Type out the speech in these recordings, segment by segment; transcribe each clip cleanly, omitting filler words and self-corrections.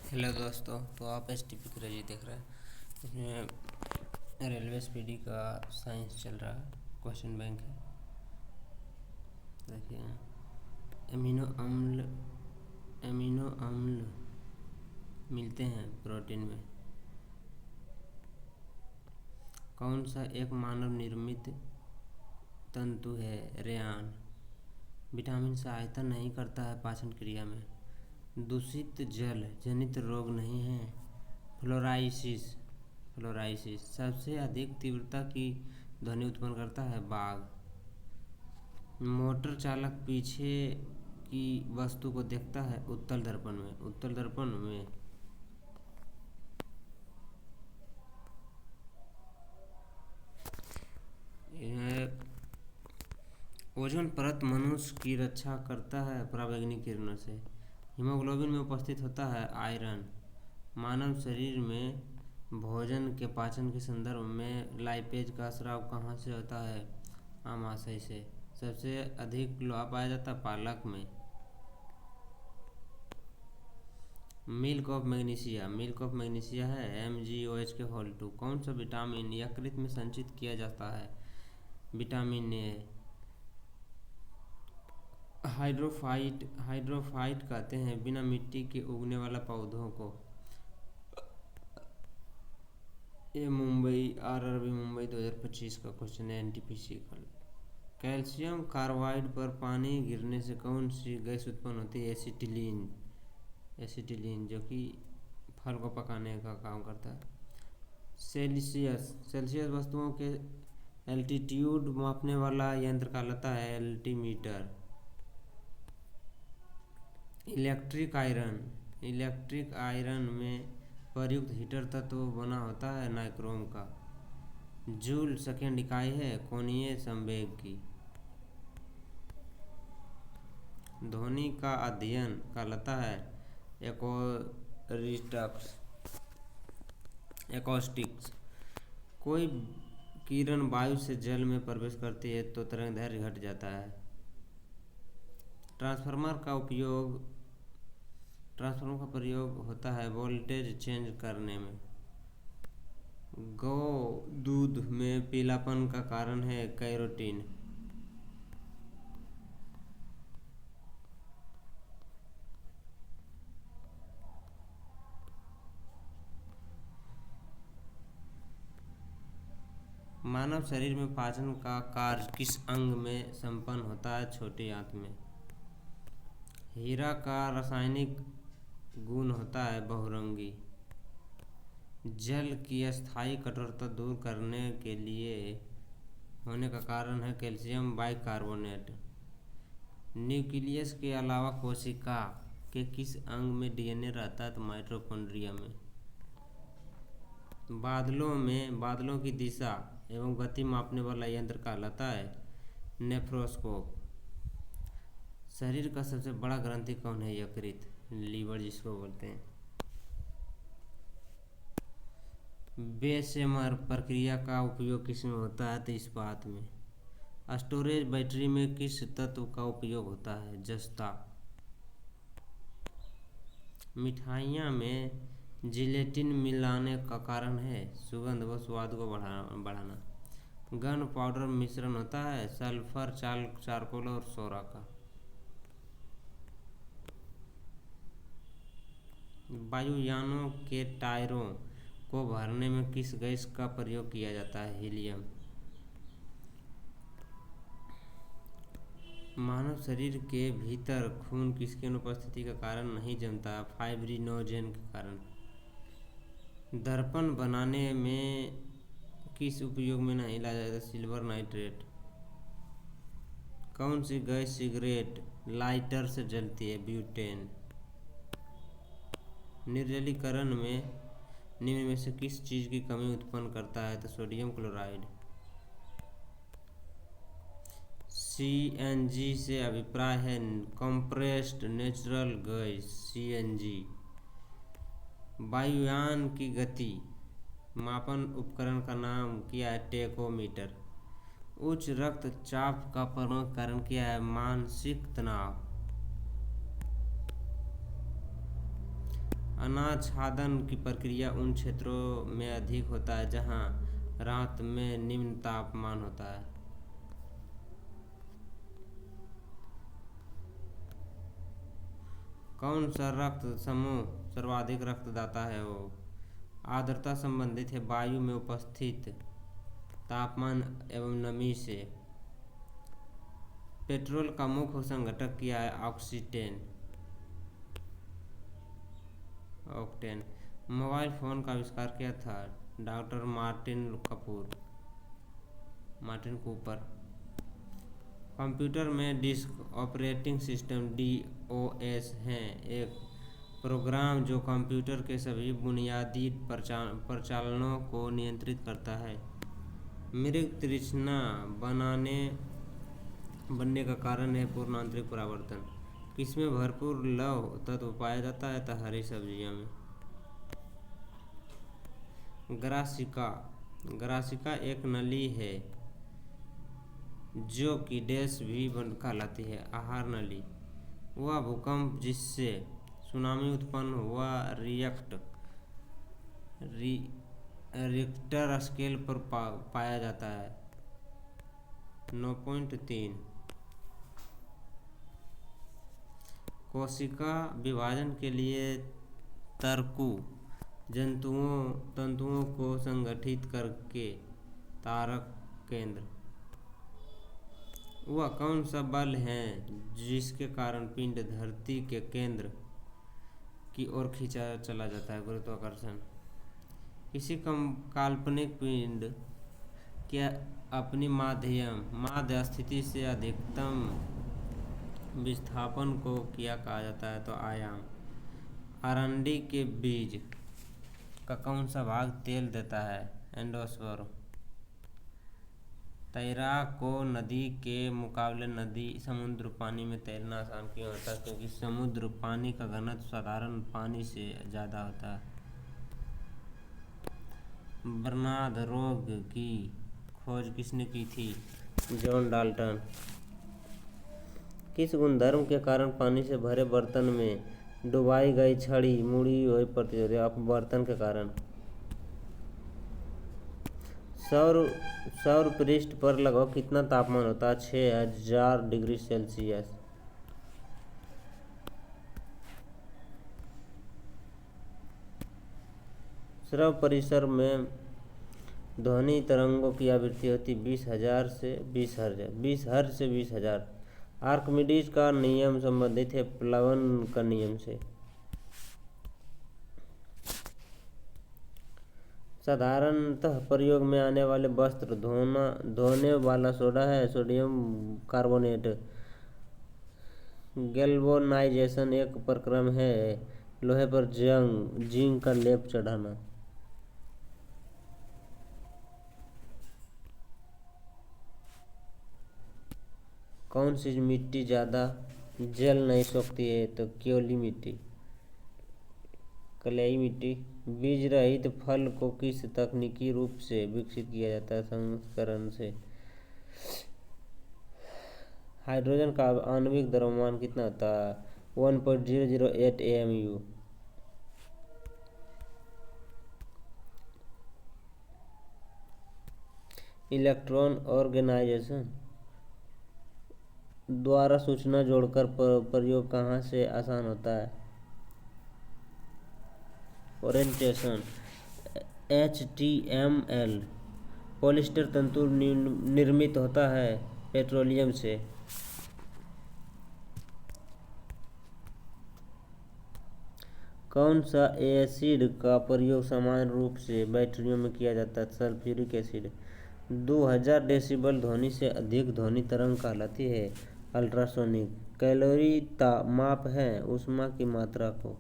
Hello दोस्तों। तो आप STP क्रेजी देख रहे हैं। इसमें रेलवे स्पीडी का साइंस चल रहा है। क्वेश्चन बैंक है। देखिए, एमिनो अम्ल एमिनो अम्ल मिलते हैं प्रोटीन में। कौन सा एक मानव निर्मित तंतु है? रेयान। विटामिन सहायता नहीं करता है पाचन क्रिया में। दूषित जल जनित रोग नहीं है। फ्लोराइसिस सबसे अधिक तीव्रता की ध्वनि उत्पन्न करता है बाघ। मोटर चालक पीछे की वस्तु को देखता है उत्तल दर्पण में। ओजोन परत मनुष्य की रक्षा करता है पराबैंगनी किरणों से। हीमोग्लोबिन में उपस्थित होता है आयरन। मानव शरीर में भोजन के पाचन के संदर्भ में लाइपेज का स्राव कहाँ से होता है? आमाशय से। सबसे अधिक लोहा पाया जाता है पालक में। मिल्क ऑफ मैग्नीशिया है MgOH2। कौन सा विटामिन यकृत में संचित किया जाता है? Vitamin A. हाइड्रोफाइट कहते हैं बिना मिट्टी के उगने वाला पौधों को। ये RRB मुंबई 2025 का क्वेश्चन है NTPC का। कैल्शियम कार्बाइड पर पानी गिरने से कौन सी गैस उत्पन्न होती है? एसिटिलीन, जो कि फल को पकाने का काम करता है। सेल्सियस वस्तुओं के एल्टीट्यूड मापने वाला यंत्र कहलाता है एल्टीमीटर। इलेक्ट्रिक आयरन में प्रयुक्त हीटर तत्व बना होता है नाइक्रोम का। जूल सेकेंड इकाई है कोणीय संवेग की। ध्वनि का अध्ययन कहलाता है एकॉस्टिक्स। कोई किरण वायु से जल में प्रवेश करती है तो तरंगदैर्घ्य घट जाता है। ट्रांसफार्मर का प्रयोग होता है वोल्टेज चेंज करने में। गौ दूध में पीलापन का कारण है कैरोटीन। मानव शरीर में पाचन का कार्य किस अंग में संपन्न होता है? छोटी आंत में। हीरा का रासायनिक गुण होता है बहुरंगी। जल की अस्थायी कठोरता दूर करने के लिए होने का कारण है कैल्शियम बाइकार्बोनेट। न्यूक्लियस के अलावा कोशिका के किस अंग में DNA रहता है? तो माइटोकॉन्ड्रिया में। बादलों की दिशा एवं गति मापने वाला यंत्र कहलाता है नेफ्रोस्कोप। शरीर का सबसे बड़ा ग्रंथि कौन है? यकृत, लीवर जिसको बोलते हैं। बेशेमर प्रक्रिया का उपयोग किस में होता है? तो इस्पात में। स्टोरेज बैटरी में किस तत्व का उपयोग होता है? जस्ता। मिठाइयाँ में जिलेटिन मिलाने का कारण है सुगंध व स्वाद को बढ़ाना। गन पाउडर मिश्रण होता है सल्फर, चारकोल और सोरा का। वायुयानों के टायरों को भरने में किस गैस का प्रयोग किया जाता है? हीलियम। मानव शरीर के भीतर खून किसकी अनुपस्थिति के कारण नहीं जमता? फाइब्रिनोजेन के कारण। दर्पण बनाने में किस उपयोग में नहीं लाया जाता? Silver nitrate. कौन सी गैस सिगरेट लाइटर से जलती है? ब्यूटेन। निर्जलीकरण में निम्न में से किस चीज़ की कमी उत्पन्न करता है? तो सोडियम क्लोराइड। CNG से अभिप्राय है कंप्रेस्ड नेचुरल गैस CNG। वायुयान की गति मापन उपकरण का नाम क्या है? टेकोमीटर। उच्च रक्तचाप का प्रमुख कारण क्या है? मानसिक तनाव। अनाच्छादन की प्रक्रिया उन क्षेत्रों में अधिक होता है जहाँ रात में निम्न तापमान होता है। कौन सा रक्त समूह सर्वाधिक रक्तदाता है? वो आर्द्रता संबंधित है वायु में उपस्थित तापमान एवं नमी से। पेट्रोल का मुख्य संघटक क्या है? ऑक्टेन। मोबाइल फोन का आविष्कार किया था? Doctor Martin Cooper. कंप्यूटर में डिस्क ऑपरेटिंग सिस्टम DOS है एक प्रोग्राम जो कंप्यूटर के सभी बुनियादी प्रचालनों को नियंत्रित करता है। मृग तृष्णा बनने का कारण है पूर्ण आंतरिक परावर्तन। किसमें भरपूर लौह तत्व पाया जाता है? तो हरी सब्जियों में। ग्रासिका एक नली है जो कि डैश भी कहलाती है, आहार नली। वह भूकंप जिससे सुनामी उत्पन्न हुआ रिक्टर स्केल पर पाया जाता है। 9.3। कोशिका विभाजन के लिए तंतुओं को संगठित करके तारक केंद्र। वह कौन सा बल है जिसके कारण पिंड धरती के केंद्र की ओर खींचा चला जाता है? गुरुत्वाकर्षण। किसी काल्पनिक पिंड के अपनी माध्य स्थिति से अधिकतम विस्थापन को क्या कहा जाता है? तो आयाम। अरंडी के बीज का कौन सा भाग तेल देता है? एंडोस्पर्म। तैराक को नदी के मुकाबले समुद्र पानी में तैरना आसान क्यों होता है? क्योंकि समुद्र पानी का घनत्व साधारण पानी से ज़्यादा होता है। बर्नार्ड रोग की खोज किसने की थी? John Dalton. किस गुणधर्म के कारण पानी से भरे बर्तन में डुबाई गई छड़ी मुड़ी हुई पड़ती है? अपवर्तन के कारण। सौर पृष्ठ पर लगभग कितना तापमान होता है? 6000 डिग्री सेल्सियस। श्रव्य परिसर में ध्वनि तरंगों की आवृत्ति होती 20,000 से 20 हर्ट्ज। 20 हर्ट्ज से 20,000। आर्किमिडीज का नियम संबंधित है प्लवन का नियम से। साधारणतः प्रयोग में आने वाले वस्त्र धोने वाला सोडा है सोडियम कार्बोनेट। गैल्वेनाइजेशन एक प्रक्रम है लोहे पर जिंक का लेप चढ़ाना। कौन सी मिट्टी ज़्यादा जल नहीं सोखती है? तो कलई मिट्टी। बीज रहित फल को किस तकनीकी रूप से विकसित किया जाता है? संस्करण से। हाइड्रोजन का आणविक द्रव्यमान कितना होता है? 1.008 AMU। इलेक्ट्रॉन ऑर्गेनाइजेशन द्वारा सूचना जोड़कर प्रयोग कहाँ से आसान होता है? ओरिएंटेशन। HTML पॉलिएस्टर तंतु निर्मित होता है पेट्रोलियम से। कौन सा एसिड का प्रयोग सामान्य रूप से बैटरियों में किया जाता है? Sulphuric acid. 2000 डेसिबल ध्वनि से अधिक ध्वनि तरंग कहलाती है अल्ट्रासोनिक। कैलोरी माप है ऊष्मा की मात्रा को।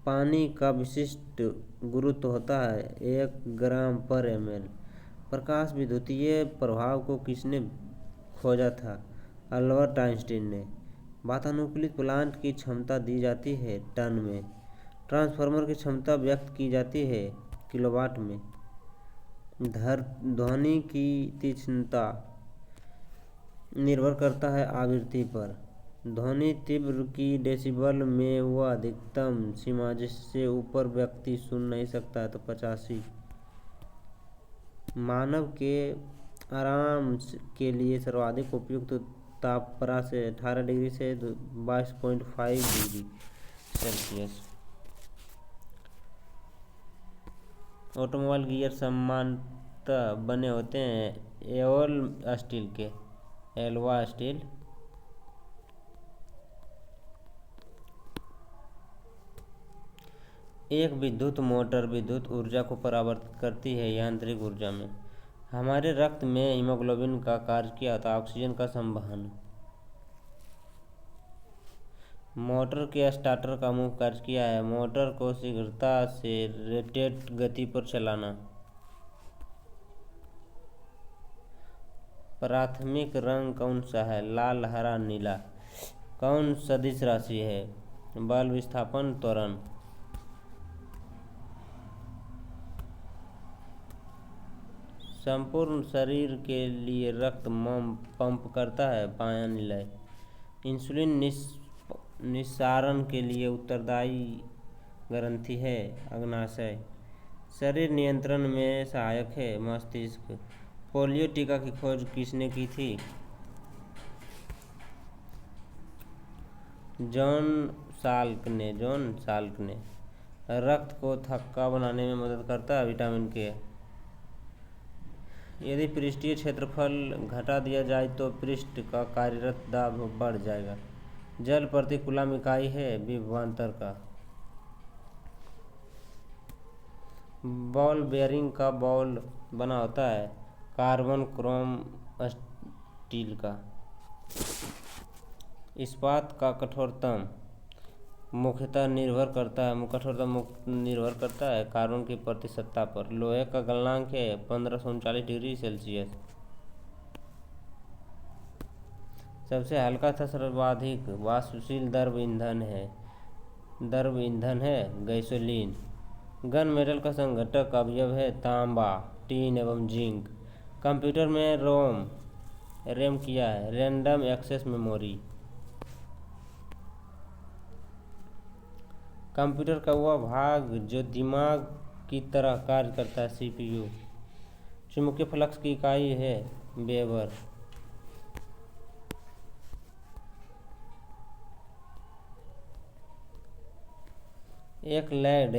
पानी का विशिष्ट गुरुत्व होता है 1 ग्राम पर ml। प्रकाश विद्युतीय प्रभाव को किसने खोजा था? अल्बर्ट आइंस्टीन ने। वातानुकूलित प्लांट की क्षमता दी जाती है टन में। ट्रांसफार्मर की क्षमता व्यक्त की जाती है किलोवाट में। ध्वनि की तीक्ष्णता निर्भर करता है आवृत्ति पर। ध्वनि तीव्र की डेसिबल में वह अधिकतम सीमा जिससे ऊपर व्यक्ति सुन नहीं सकता, तो 85। मानव के आराम के लिए सर्वाधिक उपयुक्त तापमात्रा से 18 डिग्री से 22.5 डिग्री सेल्सियस। ऑटोमोबाइल गियर सामान्यतः बने होते हैं एल्वा स्टील के। एल्वा स्टील एक विद्युत मोटर विद्युत ऊर्जा को परावर्तित करती है यांत्रिक ऊर्जा में। हमारे रक्त में हीमोग्लोबिन का कार्य किया था ऑक्सीजन का संवहन। मोटर के स्टार्टर का मुख्य कार्य किया है मोटर को शीघ्रता से रेटेड गति पर चलाना। प्राथमिक रंग कौन सा है? लाल, हरा, नीला। कौन सदिश राशि है? बल, विस्थापन, त्वरण। संपूर्ण शरीर के लिए रक्त पंप करता है बायां निलय। इंसुलिन निस्सारण के लिए उत्तरदायी ग्रंथि है अग्नाशय। शरीर नियंत्रण में सहायक है मस्तिष्क। पोलियो टीका की खोज किसने की थी? जॉन साल्क ने। रक्त को थक्का बनाने में मदद करता है विटामिन के। यदि पृष्ठीय क्षेत्रफल घटा दिया जाए तो पृष्ठ का कार्यरत दाब बढ़ जाएगा। जल प्रति कूलम इकाई है विभवांतर का। बॉल बेयरिंग का बॉल बना होता है कार्बन क्रोम स्टील का। इस्पात का कठोरतम मुख्यतः निर्भर करता है कार्बन की प्रतिशतता पर। लोहे का गलनांक है 1539 डिग्री सेल्सियस। सबसे हल्का तथा सर्वाधिक वाष्पशील द्रव ईंधन है गैसोलीन। गन मेटल का संघटक अवयव है तांबा, टीन एवं जिंक। कंप्यूटर में रैम किया है रैंडम एक्सेस मेमोरी। कंप्यूटर का वह भाग जो दिमाग की तरह कार्य करता है CPU। चुंबकीय फ्लक्स की इकाई है वेबर। एक लेड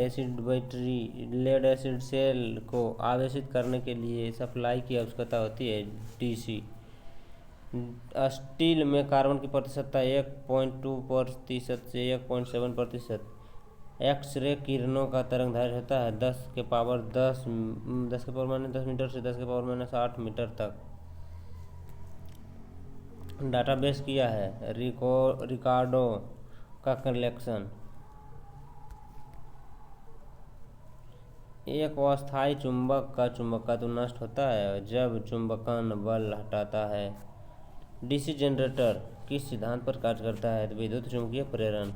एसिड सेल को आवेशित करने के लिए सप्लाई की आवश्यकता होती है DC। स्टील में कार्बन की प्रतिशतता 1.2% से 1.7%। एक्स-रे किरणों का तरंगदैर्घ्य होता है 10 के पावर -10 मीटर से 10 के पावर -8 मीटर तक। डाटाबेस किया है रिकार्डो का कलेक्शन। एक अस्थायी चुंबक का चुंबकत्व नष्ट होता है जब चुंबकन बल हटाता है। DC जनरेटर किस सिद्धांत पर कार्य करता है? विद्युत चुम्बकीय प्रेरण।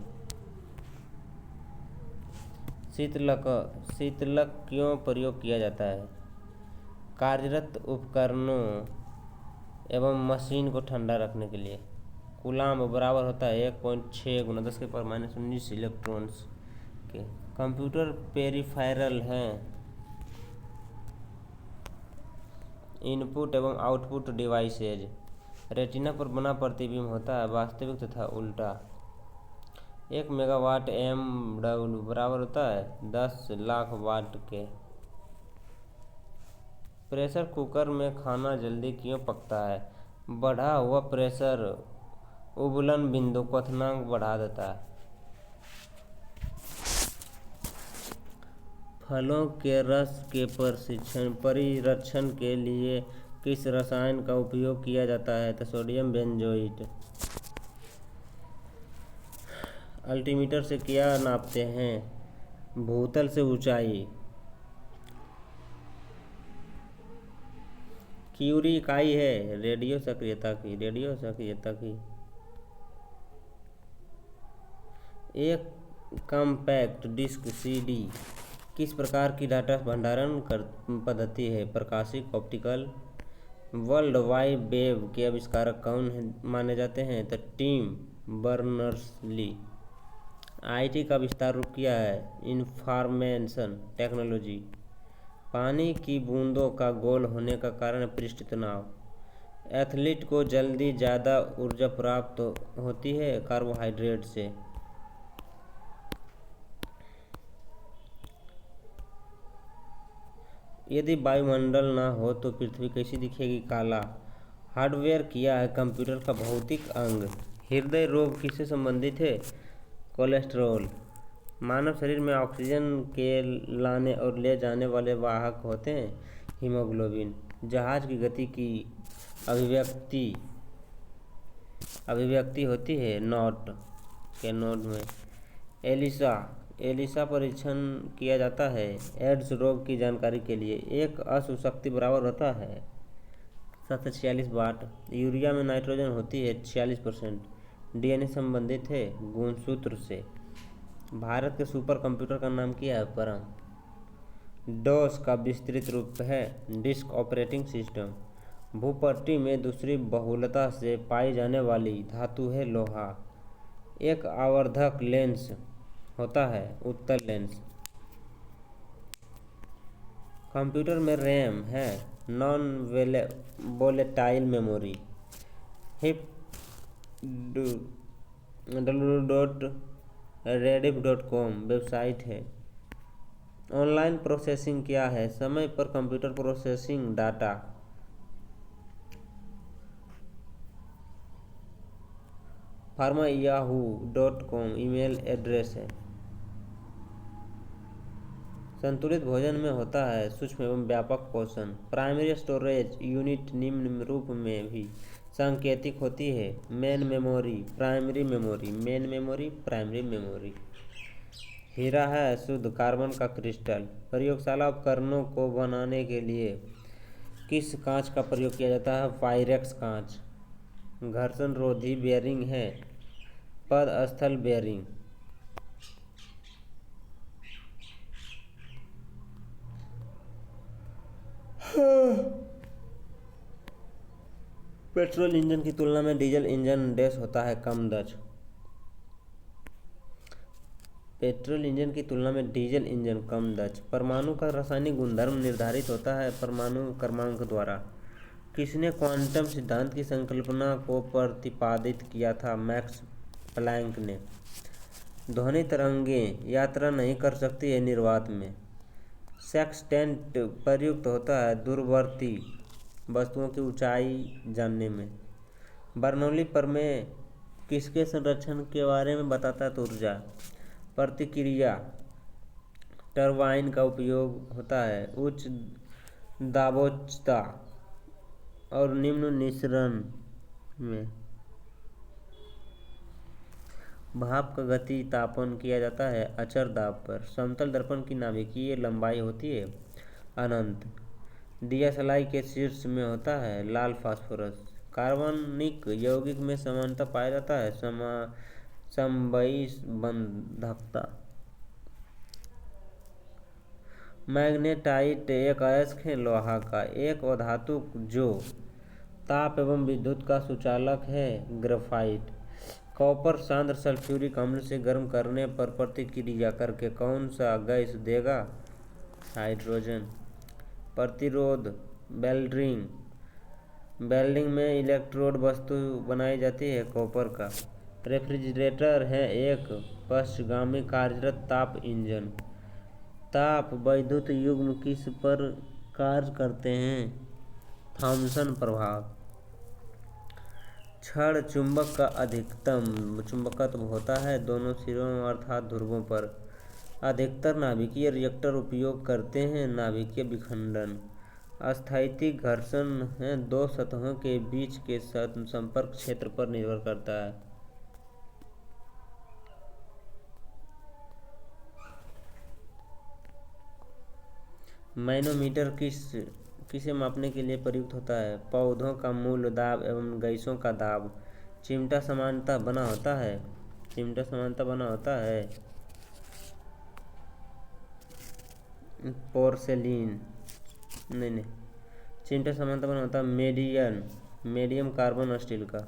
शीतलक क्यों प्रयोग किया जाता है? कार्यरत उपकरणों एवं मशीन को ठंडा रखने के लिए। कूलाम बराबर होता है 1.6 × 10⁻⁻19 इलेक्ट्रॉन्स के। कंप्यूटर पेरिफेरल हैं इनपुट एवं आउटपुट डिवाइसेज। रेटिना पर बना प्रतिबिंब होता है वास्तविक तथा उल्टा। 1 मेगावाट MW बराबर होता है 10 लाख वाट के। प्रेशर कुकर में खाना जल्दी क्यों पकता है? बढ़ा हुआ प्रेशर उबलन बिंदु क्वथनांक बढ़ा देता है। फलों के रस के परिरक्षण के लिए किस रसायन का उपयोग किया जाता है? तो सोडियम बेंजोएट। अल्टीमीटर से क्या नापते हैं? भूतल से ऊंचाई। क्यूरी इकाई है रेडियो सक्रियता की। एक कॉम्पैक्ट डिस्क CD किस प्रकार की डाटा भंडारण पद्धति है? प्रकाशिक ऑप्टिकल। वर्ल्ड वाइड वेब के आविष्कारक कौन माने जाते हैं? तो टिम बर्नर्स-ली। आईटी का विस्तार किया है, इंफॉर्मेशन टेक्नोलॉजी। पानी की बूंदों का गोल होने का कारण पृष्ठ तनाव। एथलीट को जल्दी ज़्यादा ऊर्जा प्राप्त होती है कार्बोहाइड्रेट से। यदि वायुमंडल ना हो तो पृथ्वी कैसी दिखेगी? काला। हार्डवेयर किया है कंप्यूटर का भौतिक अंग। हृदय रोग किससे संबंधित है? कोलेस्ट्रॉल। मानव शरीर में ऑक्सीजन के लाने और ले जाने वाले वाहक होते हैं हीमोग्लोबिन। जहाज की गति की अभिव्यक्ति अभिव्यक्ति होती है नॉट के नोट में। एलिसा एलिसा परीक्षण किया जाता है एड्स रोग की जानकारी के लिए। एक अश्व शक्ति बराबर होता है 746 वाट। यूरिया में नाइट्रोजन होती है 46%। डीएनए संबंधित है गुणसूत्र से। भारत के सुपर कंप्यूटर का नाम क्या है? परम। डॉस का विस्तृत रूप है डिस्क ऑपरेटिंग सिस्टम। भूपट्टी में दूसरी बहुलता से पाई जाने वाली धातु है लोहा। एक आवर्धक लेंस होता है उत्तल लेंस। कंप्यूटर में रैम है non volatile memory. Hip www.rediff.com website है। ऑनलाइन प्रोसेसिंग क्या है? समय पर computer processing data. farmayahu.com email address है। संतुलित भोजन में होता है सूक्ष्म एवं व्यापक पोषण। प्राइमरी स्टोरेज यूनिट निम्न रूप में भी सांकेतिक होती है main memory, primary memory, main memory, primary memory. हीरा है शुद्ध कार्बन का क्रिस्टल। प्रयोगशाला उपकरणों को बनाने के लिए किस कांच का प्रयोग किया जाता है? पाइरेक्स कांच। घर्षण रोधी बेयरिंग है पद स्थल बेयरिंग। पेट्रोल इंजन की तुलना में डीजल इंजन डैश होता है कम दक्ष। पेट्रोल इंजन की तुलना में डीजल इंजन कम दक्ष। परमाणु का रासायनिक गुणधर्म निर्धारित होता है परमाणु क्रमांक द्वारा। किसने क्वांटम सिद्धांत की संकल्पना को प्रतिपादित किया था? मैक्स प्लैंक ने। ध्वनि तरंगें यात्रा नहीं कर सकती है निर्वात में। सेक्सटेंट प्रयुक्त होता है दूरवर्ती वस्तुओं की ऊंचाई जानने में। बर्नौली प्रमेय किसके संरक्षण के बारे में बताता है? तो ऊर्जा प्रतिक्रिया टरबाइन का उपयोग होता है उच्च दाबोचता और निम्न निस्सरण में। भाप का गति तापन किया जाता है अचर दाब पर। समतल दर्पण की नाभिकीय लंबाई होती है अनंत। दियासलाई के शीर्ष में होता है लाल फास्फोरस। कार्बनिक यौगिक में समानता पाया जाता है समवायी बंधकता। मैग्नेटाइट एक अयस्क है लोहा का। एक अधातु जो ताप एवं विद्युत का सुचालक है ग्रेफाइट। कॉपर सांद्र सल्फ्यूरिक अम्ल से गर्म करने पर प्रतिक्रिया करके कौन सा गैस देगा? हाइड्रोजन। प्रतिरोध वेल्डिंग में इलेक्ट्रोड वस्तु बनाई जाती है कॉपर का। रेफ्रिजरेटर है एक पश्चगामी कार्यरत ताप इंजन। ताप वैद्युत युग्म किस पर कार्य करते हैं? थॉमसन प्रभाव। क्षण चुंबक का अधिकतम चुंबकत्व होता है दोनों सिरों अर्थात ध्रुवों पर। अधिकतर नाभिकीय रिएक्टर उपयोग करते हैं नाभिकीय विखंडन। अस्थायिक घर्षण है दो सतहों के बीच के संपर्क क्षेत्र पर निर्भर करता है। मैनोमीटर किसे मापने के लिए प्रयुक्त होता है? पौधों का मूल दाब एवं गैसों का दाब। चिमटा समानता बना होता है पोर्सेलिन नहीं चिमटा समानता बना होता है मीडियम कार्बन स्टील का।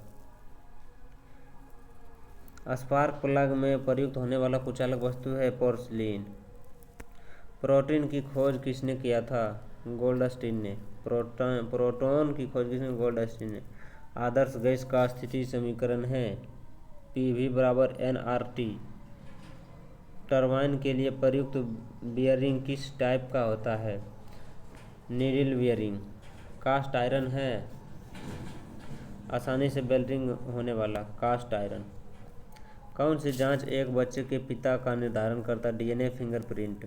स्पार्क प्लग में प्रयुक्त होने वाला कुचालक वस्तु है पोर्सिलीन। प्रोटीन की खोज किसने किया था? गोल्डस्टीन ने। प्रोटॉन की खोज किसने? गोल्डस्टीन ने। आदर्श गैस का स्थिति समीकरण है PV बराबर nRT। टरबाइन के लिए प्रयुक्त बियरिंग किस टाइप का होता है? Needle bearing. कास्ट आयरन है आसानी से बेल्टिंग होने वाला कास्ट आयरन। कौन सी जांच एक बच्चे के पिता का निर्धारण करता? DNA fingerprint.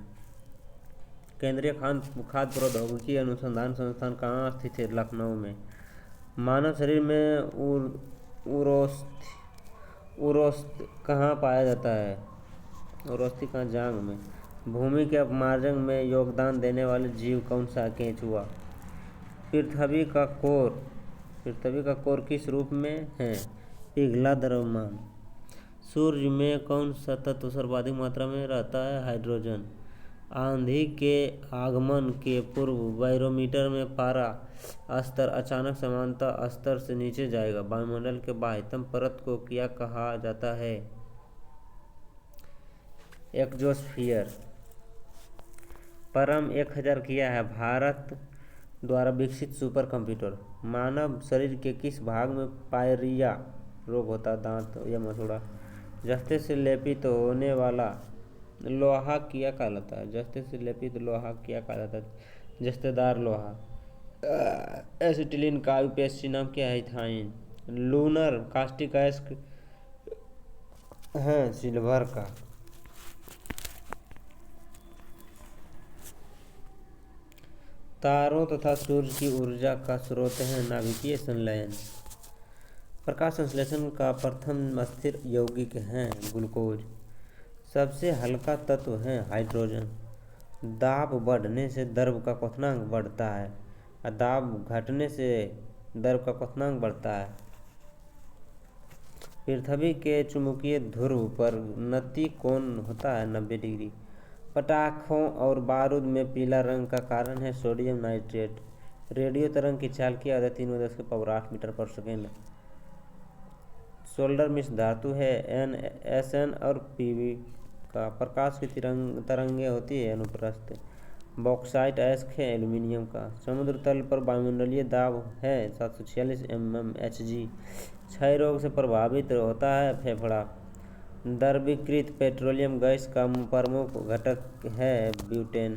केंद्रीय खाद्य प्रौद्योगिकी अनुसंधान संस्थान कहाँ स्थित है? लखनऊ में। मानव शरीर में उरोस्थ कहाँ पाया जाता है? उरोस्थि कहाँ? जांघ में। भूमि के अपमार्जन में योगदान देने वाले जीव कौन सा? केंचुआ। पृथ्वी का कोर किस रूप में है? पिघला द्रव्यमान। सूर्य में कौन सा तत्व सर्वाधिक मात्रा में रहता है? हाइड्रोजन। आंधी के आगमन के पूर्व बैरोमीटर में पारा स्तर अचानक सामान्य स्तर से नीचे जाएगा। वायुमंडल के बाह्यतम परत को क्या कहा जाता है? एक्सोस्फीयर। परम 1000 किया है भारत द्वारा विकसित सुपर कंप्यूटर। मानव शरीर के किस भाग में पायरिया रोग होता है? दांत या मसूड़ा। जस्ते से लेपित होने वाला लोहा क्या कहलाता है? जस्ते से लेपित लोहा क्या कहलाता है? जस्तेदार लोहा। एसिटिलीन का यूपीएससी नाम क्या है? इथाइन। लूनर कास्टिक ऐश है सिल्वर का। तारों तथा सूर्य की ऊर्जा का स्रोत है नाभिकीय संलयन। प्रकाश संश्लेषण का प्रथम स्थिर यौगिक है ग्लूकोज। सबसे हल्का तत्व है हाइड्रोजन। दाब बढ़ने से द्रव का क्वथनांक बढ़ता है और दाब घटने से द्रव का क्वथनांक बढ़ता है। पृथ्वी के चुंबकीय ध्रुव पर नति कोण होता है 90 डिग्री। पटाखों और बारूद में पीला रंग का कारण है सोडियम नाइट्रेट। रेडियो तरंग की चाल की आधा 3×10⁸ मीटर पर सेकेंड। सोल्डर मिश्र धातु है SN और PB का। प्रकाश की तरंगें होती है अनुप्रस्थ। बॉक्साइट अयस्क है एल्यूमिनियम का। समुद्र तल पर वायुमंडलीय दाब है 746 mmHg। क्षय रोग से प्रभावित होता है फेफड़ा। द्रवीकृत पेट्रोलियम गैस का प्रमुख घटक है ब्यूटेन।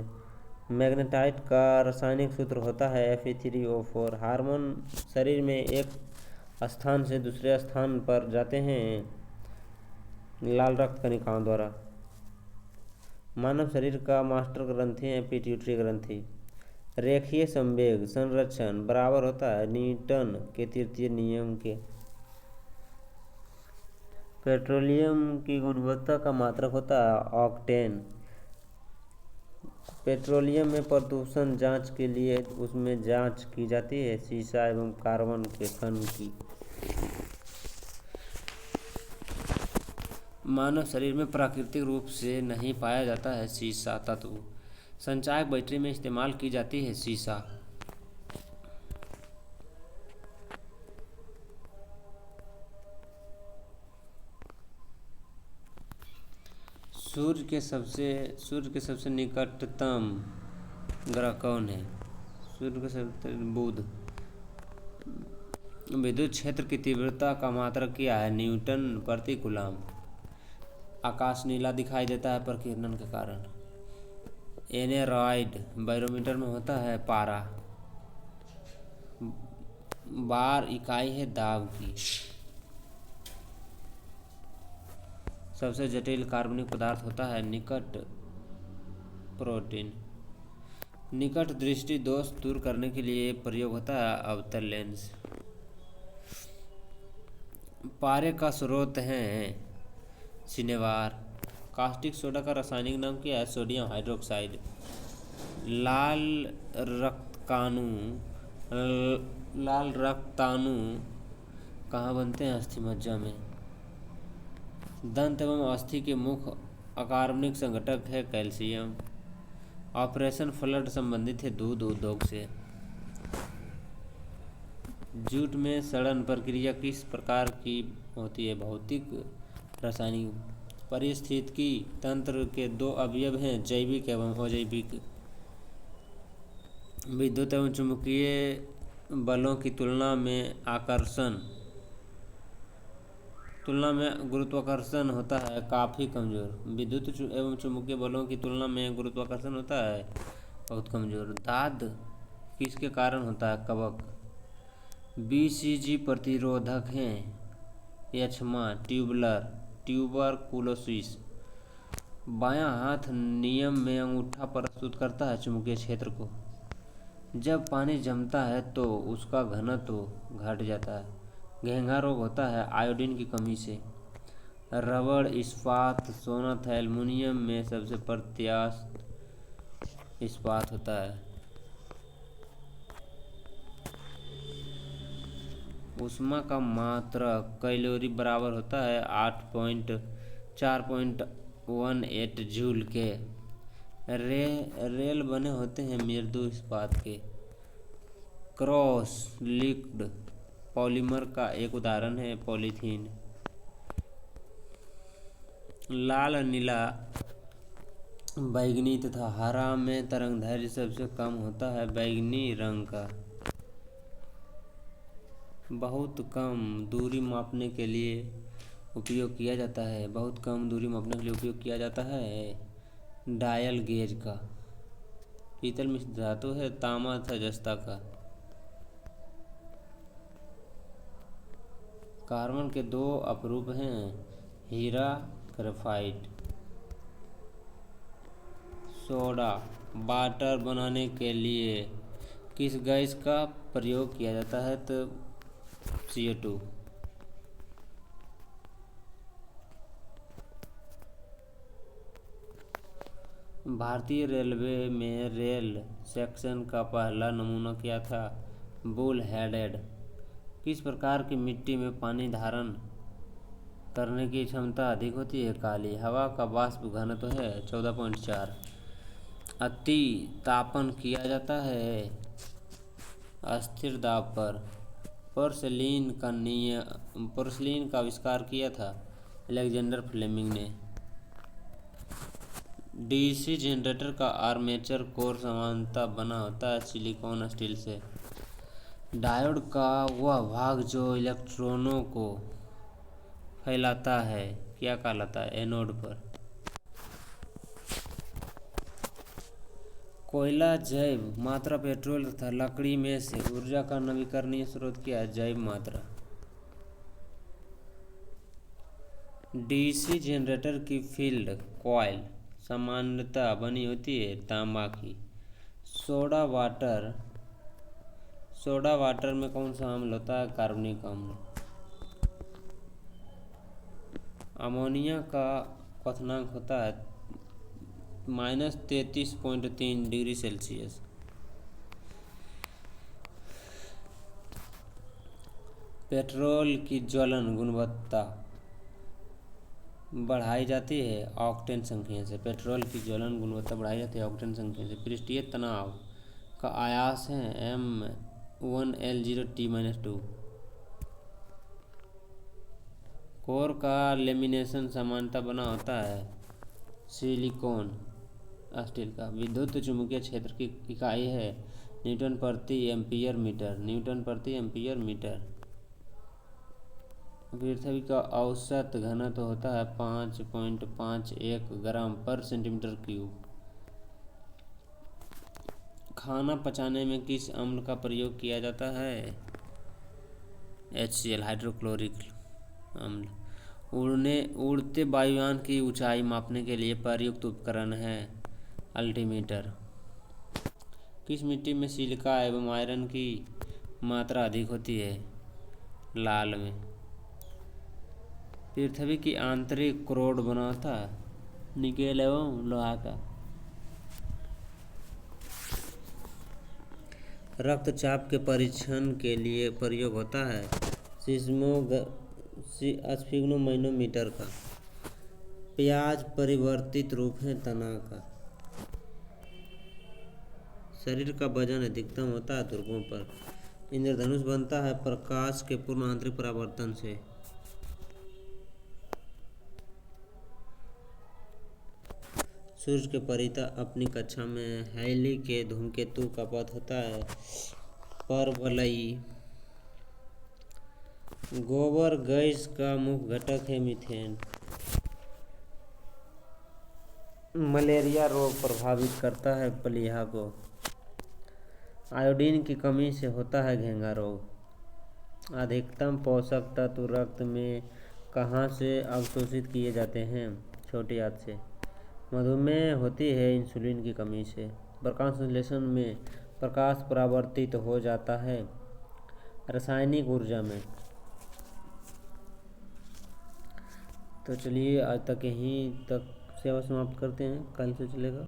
मैग्नेटाइट का रासायनिक सूत्र होता है Fe3O4। हार्मोन शरीर में एक स्थान से दूसरे स्थान पर जाते हैं लाल रक्त कणिकाओं द्वारा। मानव शरीर का मास्टर ग्रंथि है पिट्यूटरी ग्रंथि। रेखीय संवेग संरक्षण बराबर होता है न्यूटन के तृतीय नियम के। पेट्रोलियम की गुणवत्ता का मात्रक होता है ऑक्टेन। पेट्रोलियम में प्रदूषण जांच के लिए उसमें जांच की जाती है सीसा एवं कार्बन के कण की। मानव शरीर में प्राकृतिक रूप से नहीं पाया जाता है सीसा तत्व। संचायक बैटरी में इस्तेमाल की जाती है सीसा। सूर्य के सबसे निकटतम ग्रह कौन है? सूर्य के सबसे बुध। विद्युत क्षेत्र की तीव्रता का मात्रक क्या है? न्यूटन प्रति कूलम। आकाश नीला दिखाई देता है प्रकीर्णन के कारण। एनेरॉइड बैरोमीटर में होता है पारा। बार इकाई है दाब की। सबसे जटिल कार्बनिक पदार्थ होता है निकट प्रोटीन। निकट दृष्टि दोष दूर करने के लिए प्रयोग होता है अवतल लेंस। पारे का स्रोत है सिनेवार। कास्टिक सोडा का रासायनिक नाम क्या है? Sodium hydroxide. लाल रक्ताणु कहाँ बनते हैं? अस्थि मज्जा में। दंत एवं अस्थि के मुख्य अकार्बनिक संघटक है कैल्शियम। ऑपरेशन फ्लड संबंधित है दूध उद्योग से। जूट में सड़न प्रक्रिया किस प्रकार की होती है? भौतिक रासायनिक। पारिस्थितिकी तंत्र के दो अवयव हैं, जैविक एवं अजैविक। विद्युत एवं चुंबकीय बलों की तुलना में गुरुत्वाकर्षण होता है काफ़ी कमज़ोर। विद्युत एवं चुंबकीय बलों की तुलना में गुरुत्वाकर्षण होता है बहुत कमज़ोर। दाद किसके कारण होता है? कवक। BCG प्रतिरोधक हैं यक्ष्मा, ट्यूबरकुलोसिस। बायां हाथ नियम में अंगूठा प्रस्तुत करता है चुंबकीय क्षेत्र को। जब पानी जमता है तो उसका घनत्व घट जाता है। घेंघा रोग होता है आयोडीन की कमी से। रबड़, इस्पात, सोना तथा एल्युमिनियम में सबसे प्रत्यास्थ इस्पात होता है। ऊष्मा का मात्रक कैलोरी बराबर होता है 4.18 जूल के। रेल बने होते हैं मृदु इस्पात के। क्रॉस लिंक्ड पॉलीमर का एक उदाहरण है पॉलीथीन। लाल, नीला, बैंगनी तथा हरा में तरंगदैर्घ्य सबसे कम होता है बैंगनी रंग का। बहुत कम दूरी मापने के लिए उपयोग किया जाता है डायल गेज का। पीतल मिश्र धातु है तांबा तथा जस्ता का। कार्बन के दो अपरूप हैं हीरा, ग्रेफाइट। सोडा वाटर बनाने के लिए किस गैस का प्रयोग किया जाता है? तो CO2। भारतीय रेलवे में रेल सेक्शन का पहला नमूना क्या था? Bull headed. किस प्रकार की मिट्टी में पानी धारण करने की क्षमता अधिक होती है? काली। हवा का वाष्प घनत्व है 14.4। अति तापन किया जाता है अस्थिर दाब पर। पोर्सिलीन का आविष्कार किया था अलेक्जेंडर फ्लेमिंग ने। DC जनरेटर का आर्मेचर कोर सामान्यतः बना होता है सिलिकॉन स्टील से। डायोड का वह भाग जो इलेक्ट्रॉनों को फैलाता है क्या कहलाता है? एनोड पर। कोयला, जैव मात्रा, पेट्रोल तथा लकड़ी में से ऊर्जा का नवीकरणीय स्रोत क्या है? जैव मात्रा। DC जनरेटर की फील्ड कॉइल सामान्यतः बनी होती है तांबा की। सोडा वाटर में कौन सा अम्ल होता है? कार्बनिक अम्ल। अमोनिया का क्वथनांक होता है -33.3 डिग्री सेल्सियस। पेट्रोल की ज्वलन गुणवत्ता बढ़ाई जाती है ऑक्टेन संख्या से। पृष्ठीय तनाव का आयास है M1L0T-2। कोर का लेमिनेशन सामान्यतः बना होता है सिलिकॉन स्टील का। विद्युत चुम्बकीय क्षेत्र की इकाई है न्यूटन प्रति एम्पीयर मीटर। पृथ्वी का औसत घनत्व होता है 5.51 ग्राम पर सेंटीमीटर क्यूब। खाना पचाने में किस अम्ल का प्रयोग किया जाता है? HCl हाइड्रोक्लोरिक अम्ल। उड़ते वायुयान की ऊंचाई मापने के लिए प्रयुक्त उपकरण है अल्टीमीटर। किस मिट्टी में सिलिका एवं आयरन की मात्रा अधिक होती है? लाल में। पृथ्वी की आंतरिक कोर बनाता है निकेल एवं लोहा का। रक्तचाप के परीक्षण के लिए प्रयोग होता है स्फिग्नोमीटर का। प्याज परिवर्तित रूप है तना का। शरीर का वजन अधिकतम होता है ध्रुवों पर। इंद्रधनुष बनता है प्रकाश के पूर्ण आंतरिक परावर्तन से। सूर्य के परितः अपनी कक्षा में हैली के धूमकेतु का पथ होता है। परवलयी। गोबर गैस का मुख्य घटक है मीथेन। मलेरिया रोग प्रभावित करता है प्लीहा को। आयोडीन की कमी से होता है घेंघा रोग। अधिकतम पोषक तत्व रक्त में कहाँ से अवशोषित किए जाते हैं? छोटी आंत से। मधुमेह होती है इंसुलिन की कमी से। प्रकाश संश्लेषण में प्रकाश परावर्तित हो जाता है रासायनिक ऊर्जा में। तो चलिए आज तक यहीं तक सेवा समाप्त करते हैं, कल से चलेगा।